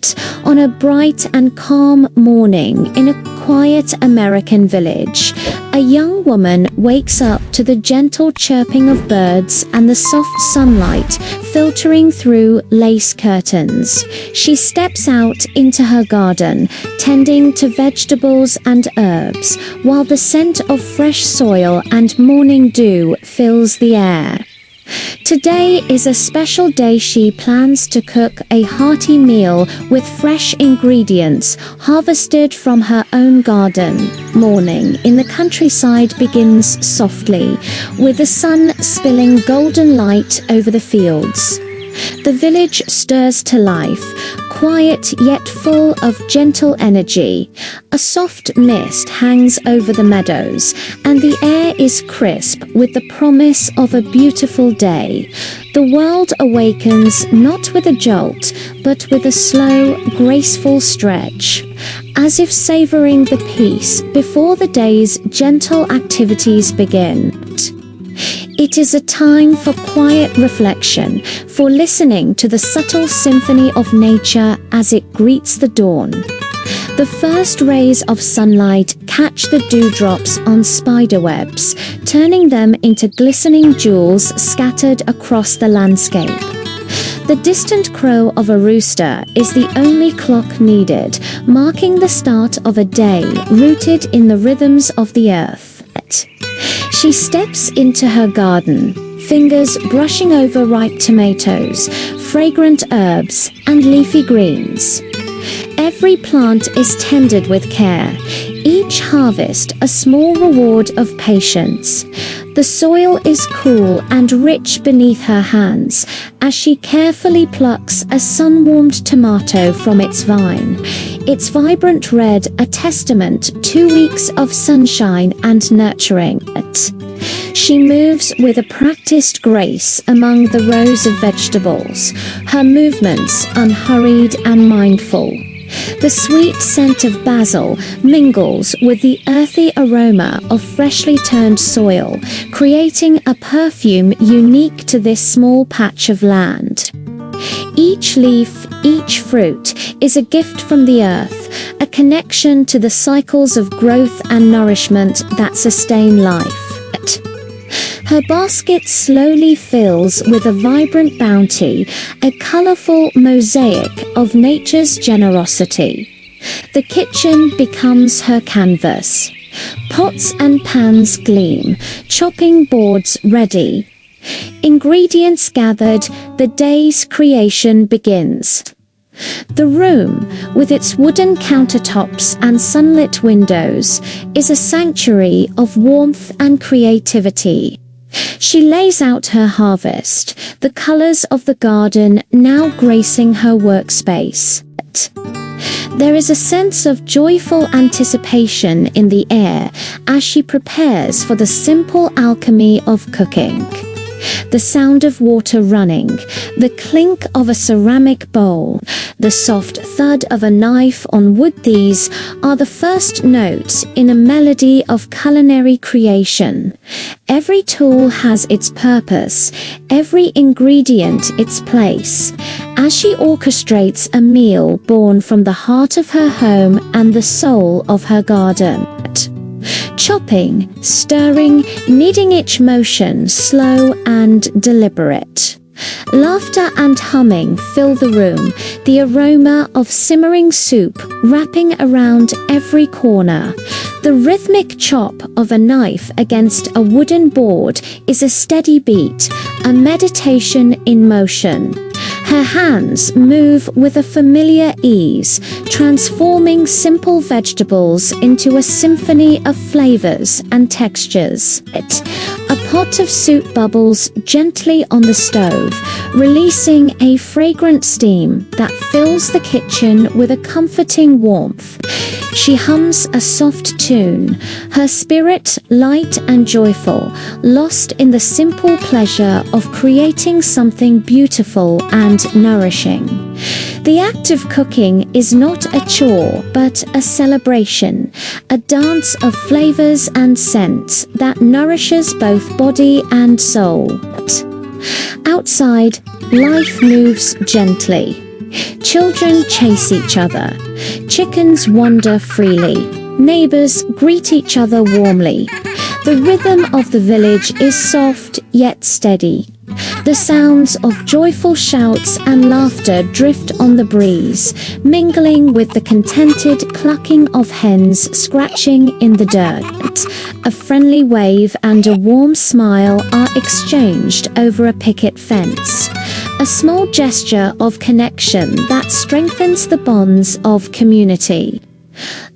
sunset on a bright and calm morning in a quiet American village. A young woman wakes up to the gentle chirping of birds and the soft sunlight filtering through lace curtains. She steps out into her garden, tending to vegetables and herbs, while the scent of fresh soil and morning dew fills the air. Today is a special day. She plans to cook a hearty meal with fresh ingredients harvested from her own garden. Morning in the countryside begins softly, with the sun spilling golden light over the fields. The village stirs to life, quiet yet full of gentle energy. A soft mist hangs over the meadows, and the air is crisp with the promise of a beautiful day. The world awakens not with a jolt, but with a slow, graceful stretch, as if savoring the peace before the day's gentle activities begin. It is a time for quiet reflection, for listening to the subtle symphony of nature as it greets the dawn. The first rays of sunlight catch the dewdrops on spiderwebs, turning them into glistening jewels scattered across the landscape. The distant crow of a rooster is the only cluck needed, marking the start of a day rooted in the rhythms of the earth. She steps into her garden, fingers brushing over ripe tomatoes, fragrant herbs, and leafy greens. Every plant is tended with care, each harvest a small reward of patience. The soil is cool and rich beneath her hands as she carefully plucks a sun-warmed tomato from its vine, its vibrant red a testament to 2 weeks of sunshine and nurturing. She moves with a practiced grace among the rows of vegetables, her movements unhurried and mindful. The sweet scent of basil mingles with the earthy aroma of freshly turned soil, creating a perfume unique to this small patch of land. Each leaf, each fruit is a gift from the earth, a connection to the cycles of growth and nourishment that sustain life. Her basket slowly fills with a vibrant bounty, a colorful mosaic of nature's generosity. The kitchen becomes her canvas. Pots and pans gleam, chopping boards ready. Ingredients gathered, the day's creation begins. The room, with its wooden countertops and sunlit windows, is a sanctuary of warmth and creativity. She lays out her harvest, the colors of the garden now gracing her workspace. There is a sense of joyful anticipation in the air as she prepares for the simple alchemy of cooking. The sound of water running, the clink of a ceramic bowl, the soft thud of a knife on wood, these are the first notes in a melody of culinary creation. Every tool has its purpose, every ingredient its place, as she orchestrates a meal born from the heart of her home and the soul of her garden. Chopping, stirring, kneading, each motion slow and deliberate. Laughter and humming fill the room, the aroma of simmering soup wrapping around every corner. The rhythmic chop of a knife against a wooden board is a steady beat, a meditation in motion. Her hands move with a familiar ease, transforming simple vegetables into a symphony of flavors and textures. A pot of soup bubbles gently on the stove, releasing a fragrant steam that fills the kitchen with a comforting warmth. She hums a soft tune, her spirit light and joyful, lost in the simple pleasure of creating something beautiful and nourishing. The act of cooking is not a chore, but a celebration, a dance of flavors and scents that nourishes both body and soul. Outside, life moves gently. Children chase each other. Chickens wander freely. Neighbors greet each other warmly. The rhythm of the village is soft yet steady. The sounds of joyful shouts and laughter drift on the breeze, mingling with the contented clucking of hens scratching in the dirt. A friendly wave and a warm smile are exchanged over a picket fence. A small gesture of connection that strengthens the bonds of community.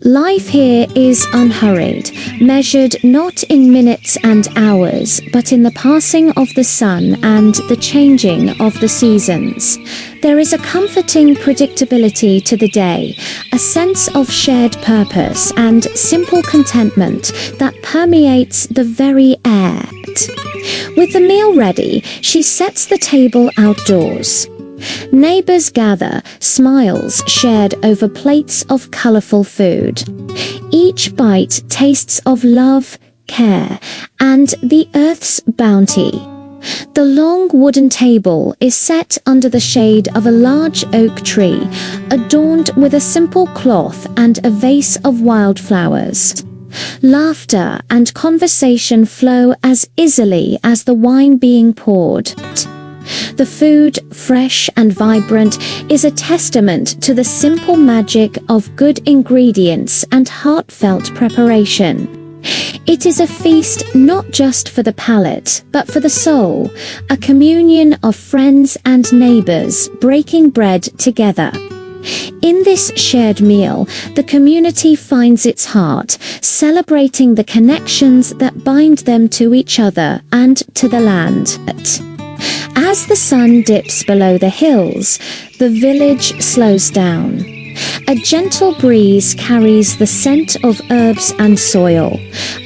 Life here is unhurried, measured not in minutes and hours, but in the passing of the sun and the changing of the seasons. There is a comforting predictability to the day, a sense of shared purpose and simple contentment that permeates the very air. With the meal ready, she sets the table outdoors. Neighbors gather, smiles shared over plates of colorful food. Each bite tastes of love, care, and the earth's bounty. The long wooden table is set under the shade of a large oak tree, adorned with a simple cloth and a vase of wildflowers. Laughter and conversation flow as easily as the wine being poured. The food, fresh and vibrant, is a testament to the simple magic of good ingredients and heartfelt preparation. It is a feast not just for the palate, but for the soul, a communion of friends and neighbors breaking bread together. In this shared meal, the community finds its heart, celebrating the connections that bind them to each other and to the land. As the sun dips below the hills, the village slows down. A gentle breeze carries the scent of herbs and soil,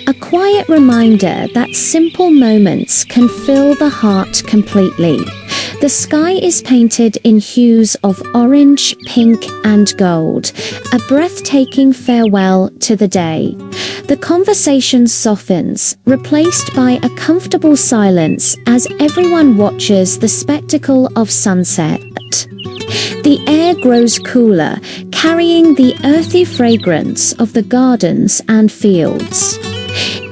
a quiet reminder that simple moments can fill the heart completely. The sky is painted in hues of orange, pink, and gold, a breathtaking farewell to the day. The conversation softens, replaced by a comfortable silence as everyone watches the spectacle of sunset. The air grows cooler, carrying the earthy fragrance of the gardens and fields.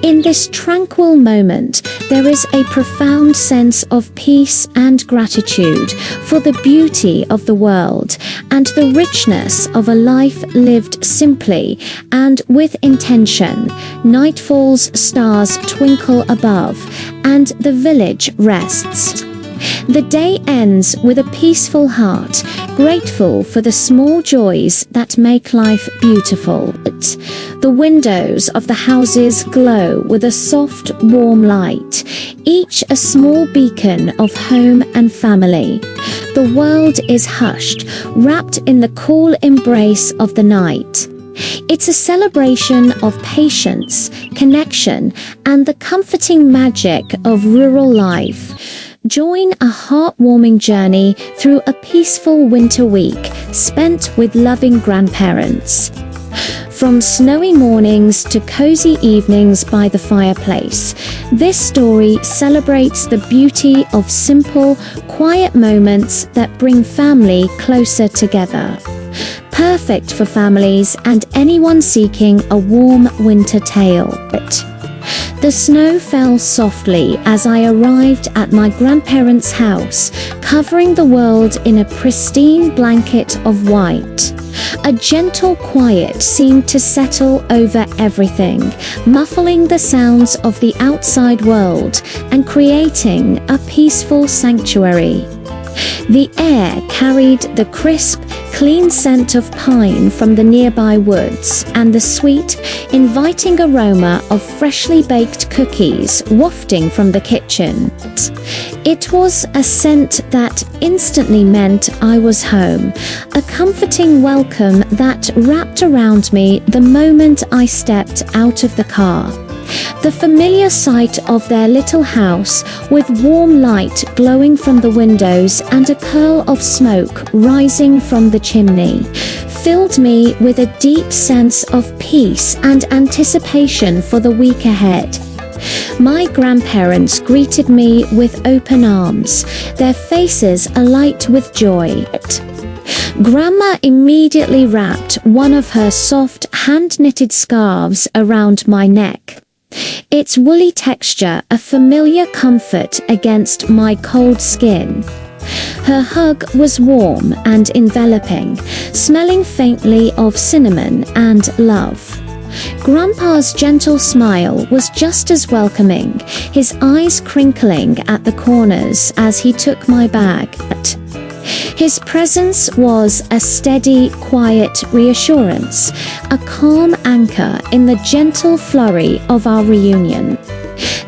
In this tranquil moment, there is a profound sense of peace and gratitude for the beauty of the world and the richness of a life lived simply and with intention. Night falls, stars twinkle above, and the village rests. The day ends with a peaceful heart, grateful for the small joys that make life beautiful. The windows of the houses glow with a soft, warm light, each a small beacon of home and family. The world is hushed, wrapped in the cool embrace of the night. It's a celebration of patience, connection, and the comforting magic of rural life. Join a heartwarming journey through a peaceful winter week spent with loving grandparents. From snowy mornings to cozy evenings by the fireplace, this story celebrates the beauty of simple, quiet moments that bring family closer together. Perfect for families and anyone seeking a warm winter tale. The snow fell softly as I arrived at my grandparents' house, covering the world in a pristine blanket of white. A gentle quiet seemed to settle over everything, muffling the sounds of the outside world and creating a peaceful sanctuary. The air carried the crisp, clean scent of pine from the nearby woods and the sweet, inviting aroma of freshly baked cookies wafting from the kitchen. It was a scent that instantly meant I was home, a comforting welcome that wrapped around me the moment I stepped out of the car. The familiar sight of their little house, with warm light glowing from the windows and a curl of smoke rising from the chimney, filled me with a deep sense of peace and anticipation for the week ahead. My grandparents greeted me with open arms, their faces alight with joy. Grandma immediately wrapped one of her soft hand-knitted scarves around my neck. Its woolly texture a familiar comfort against my cold skin. Her hug was warm and enveloping, smelling faintly of cinnamon and love. Grandpa's gentle smile was just as welcoming, his eyes crinkling at the corners as he took my bag. His presence was a steady, quiet reassurance, a calm anchor in the gentle flurry of our reunion.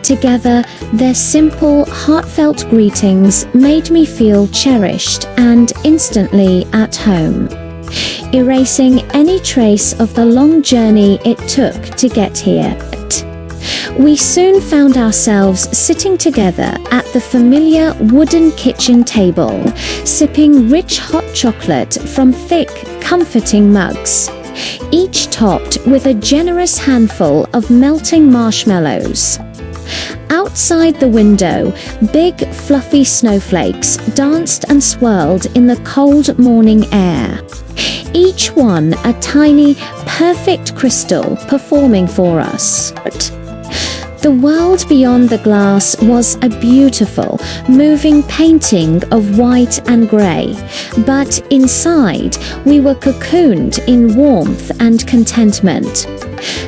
Together, their simple, heartfelt greetings made me feel cherished and instantly at home, erasing any trace of the long journey it took to get here. We soon found ourselves sitting together at the familiar wooden kitchen table, sipping rich hot chocolate from thick, comforting mugs, each topped with a generous handful of melting marshmallows. Outside the window, big, fluffy snowflakes danced and swirled in the cold morning air, each one a tiny, perfect crystal performing for us. The world beyond the glass was a beautiful, moving painting of white and grey, but inside we were cocooned in warmth and contentment.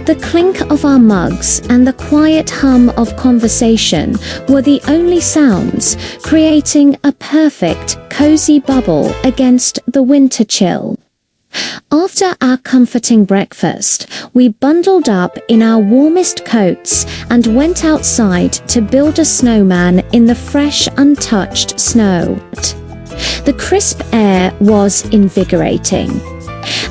The clink of our mugs and the quiet hum of conversation were the only sounds, creating a perfect, cozy bubble against the winter chill. After our comforting breakfast, we bundled up in our warmest coats and went outside to build a snowman in the fresh, untouched snow. The crisp air was invigorating,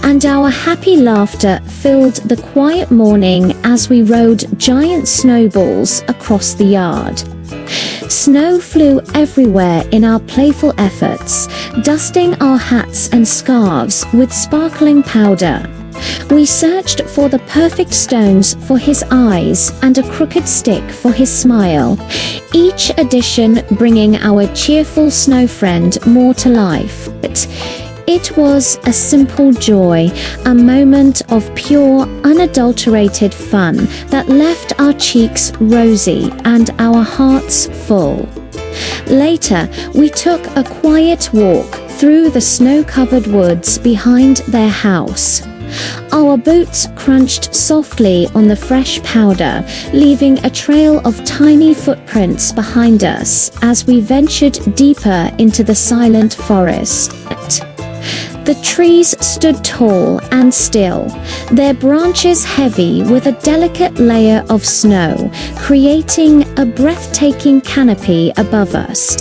and our happy laughter filled the quiet morning as we rode giant snowballs across the yard. Snow flew everywhere in our playful efforts, dusting our hats and scarves with sparkling powder. We searched for the perfect stones for his eyes and a crooked stick for his smile, each addition bringing our cheerful snow friend more to life. It was a simple joy, a moment of pure, unadulterated fun that left our cheeks rosy and our hearts full. Later, we took a quiet walk through the snow-covered woods behind their house. Our boots crunched softly on the fresh powder, leaving a trail of tiny footprints behind us as we ventured deeper into the silent forest. The trees stood tall and still, their branches heavy with a delicate layer of snow, creating a breathtaking canopy above us.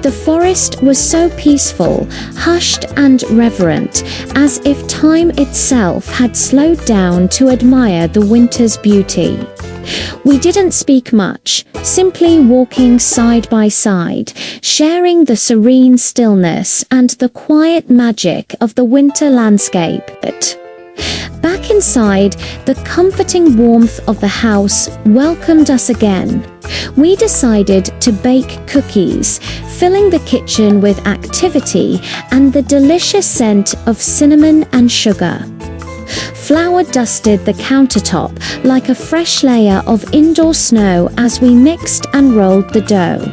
The forest was so peaceful, hushed and reverent, as if time itself had slowed down to admire the winter's beauty. We didn't speak much, simply walking side by side, sharing the serene stillness and the quiet magic of the winter landscape. Back inside, the comforting warmth of the house welcomed us again. We decided to bake cookies, filling the kitchen with activity and the delicious scent of cinnamon and sugar. Flour dusted the countertop like a fresh layer of indoor snow as we mixed and rolled the dough.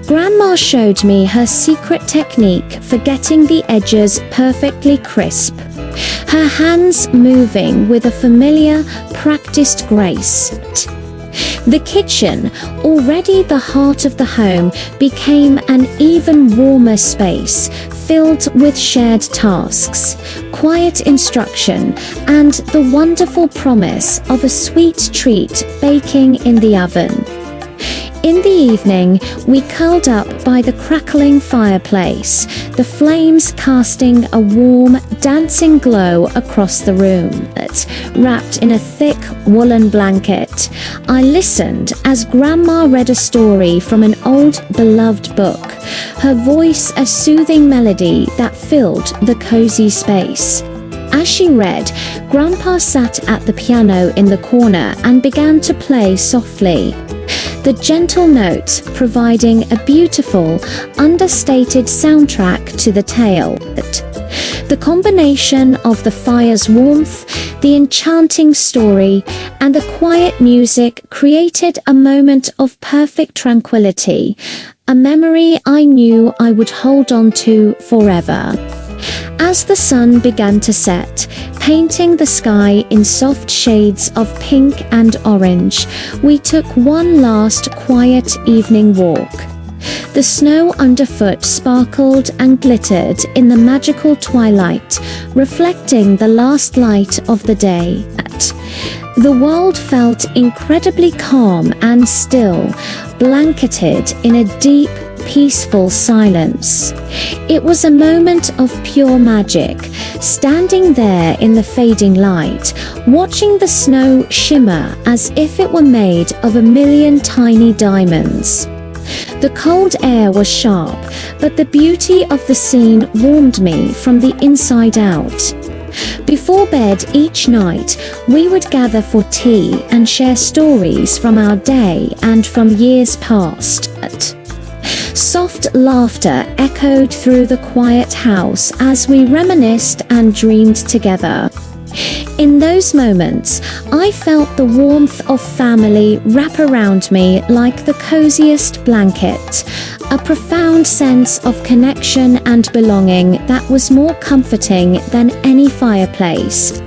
Grandma showed me her secret technique for getting the edges perfectly crisp, her hands moving with a familiar, practiced grace. The kitchen, already the heart of the home, became an even warmer space, filled with shared tasks, quiet instruction, and the wonderful promise of a sweet treat baking in the oven. In the evening, we curled up by the crackling fireplace, the flames casting a warm, dancing glow across the room. Wrapped in a thick woolen blanket, I listened as Grandma read a story from an old, beloved book, her voice a soothing melody that filled the cozy space. As she read, Grandpa sat at the piano in the corner and began to play softly. the gentle notes providing a beautiful, understated soundtrack to the tale. The combination of the fire's warmth, the enchanting story, and the quiet music created a moment of perfect tranquility, a memory I knew I would hold on to forever. As the sun began to set, painting the sky in soft shades of pink and orange, we took one last quiet evening walk. The snow underfoot sparkled and glittered in the magical twilight, reflecting the last light of the day. The world felt incredibly calm and still, blanketed in a deep, peaceful silence. It was a moment of pure magic, standing there in the fading light, watching the snow shimmer as if it were made of a million tiny diamonds. The cold air was sharp, but the beauty of the scene warmed me from the inside out. Before bed each night, we would gather for tea and share stories from our day and from years past. Soft laughter echoed through the quiet house as we reminisced and dreamed together. In those moments, I felt the warmth of family wrap around me like the coziest blanket, a profound sense of connection and belonging that was more comforting than any fireplace.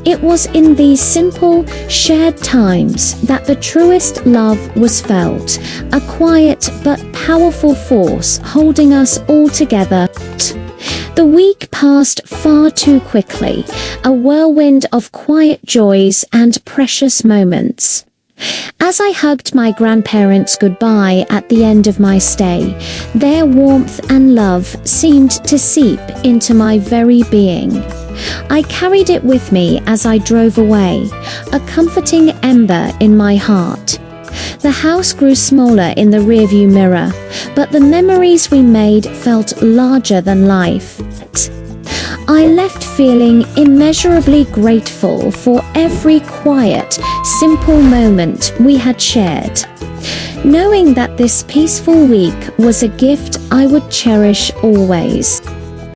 It was in these simple, shared times that the truest love was felt, a quiet but powerful force holding us all together. The week passed far too quickly, a whirlwind of quiet joys and precious moments. As I hugged my grandparents goodbye at the end of my stay, their warmth and love seemed to seep into my very being. I carried it with me as I drove away, a comforting ember in my heart. The house grew smaller in the rearview mirror, but the memories we made felt larger than life. I left feeling immeasurably grateful for every quiet, simple moment we had shared, knowing that this peaceful week was a gift I would cherish always.